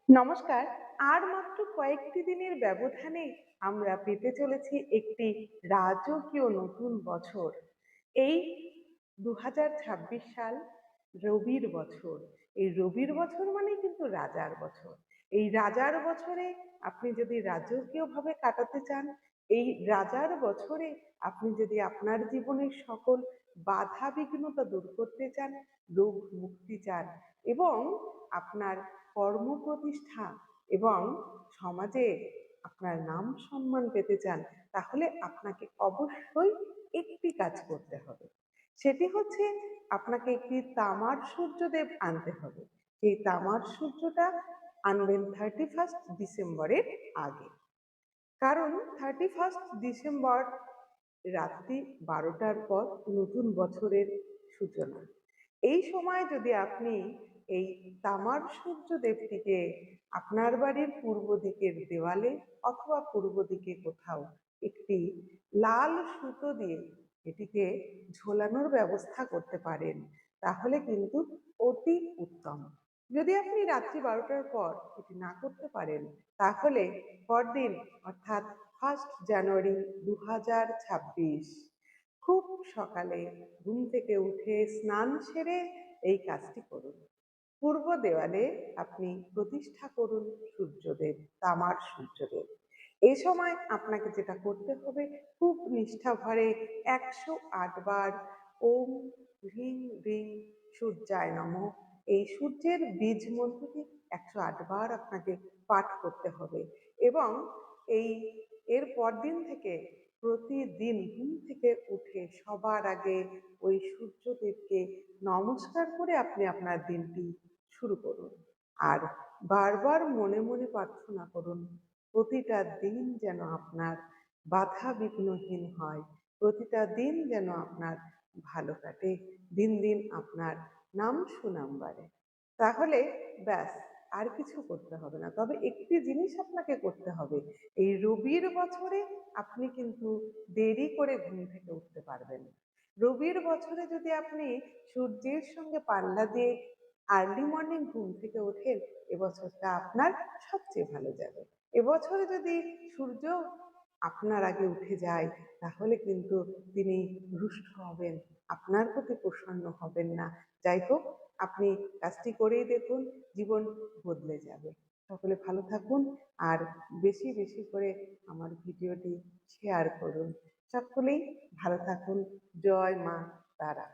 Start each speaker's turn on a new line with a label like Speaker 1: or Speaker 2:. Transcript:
Speaker 1: নমস্কার। আর মাত্র কয়েকটি দিনের ব্যবধানে আমরা পেতে চলেছি একটি রাজকীয় নতুন বছর। এই 2026 সাল রবির বছর। এই রবির বছর মানেই কিন্তু রাজার বছর। এই রাজার বছরে আপনি যদি রাজকীয়ভাবে কাটাতে চান, এই রাজার বছরে আপনি যদি আপনার জীবনের সকল বাধা বিঘ্নতা দূর করতে চান, রোগ মুক্তি চান এবং আপনার কর্মপ্রতিষ্ঠা এবং সমাজে আপনার নাম সম্মান পেতে চান, তাহলে আপনাকে অবশ্যই একটি কাজ করতে হবে। সেটি হচ্ছে আপনাকে একটি তামার সূর্যদেব আনতে হবে। এই তামার সূর্যটা আনবেন 31 ডিসেম্বরের আগে। কারণ 31 ডিসেম্বর রাত্রি 12টার পর নতুন বছরের সূচনা। এই সময় যদি আপনি এই তামার সূর্যদেবটিকে আপনার বাড়ির পূর্ব দিকের দেওয়ালে অথবা পূর্ব দিকে কোথাও একটি লাল সুতো দিয়ে এটিকে ঝোলানোর ব্যবস্থা করতে পারেন, তাহলে কিন্তু অতি উত্তম। যদি আপনি রাত্রি 12টার পর এটি না করতে পারেন, তাহলে পরদিন অর্থাৎ 1 জানুয়ারি 2026 খুব সকালে ঘুম থেকে উঠে স্নান সেরে এই কাজটি করুন। পূর্ব দেওয়ালে আপনি প্রতিষ্ঠা করুন সূর্যদেব, তামার সূর্যদেব। এই সময় আপনাকে যেটা করতে হবে, খুব নিষ্ঠা ভরে 108 বার ওম হ্রিং হ্রিং সূর্যায় নমঃ এই সূর্যের বীজ মন্ত্রটি 108 বার আপনাকে পাঠ করতে হবে এবং এর পরদিন থেকে প্রতিদিন ঘুম থেকে উঠে সবার আগে ওই সূর্যদেবকে নমস্কার করে আপনি আপনার দিনটি শুরু করুন। আর বারবার মনে মনে প্রার্থনা করুন, প্রতিটা দিন যেন আপনার বাধা বিঘ্নহীন হয়, প্রতিটা দিন যেন আপনার ভালো কাটে, দিন দিন আপনার নাম সুনাম বাড়ে। তাহলে ব্যাস, আর কিছু করতে হবে না। তবে একটি জিনিস আপনাকে করতে হবে, এই রবির বছরে আপনি কিন্তু দেরি করে ঘুম থেকে উঠতে পারবেন। রবির বছরে যদি আপনি সূর্যের সঙ্গে পাল্লা দিয়ে আর্লি মর্নিং ঘুম থেকে ওঠেন, এবছরটা আপনার সবচেয়ে ভালো যাবে। এবছরে যদি সূর্য আপনার আগে উঠে যায়, তাহলে কিন্তু তিনি রুষ্ট হবেন, আপনার প্রতি প্রসন্ন হবেন না। যাই হোক, আপনি কাজটি করেই দেখুন, জীবন বদলে যাবে। সকলে ভালো থাকুন আর বেশি বেশি করে আমার ভিডিওটি শেয়ার করুন। সকলেই ভালো থাকুন। জয় মা তারা।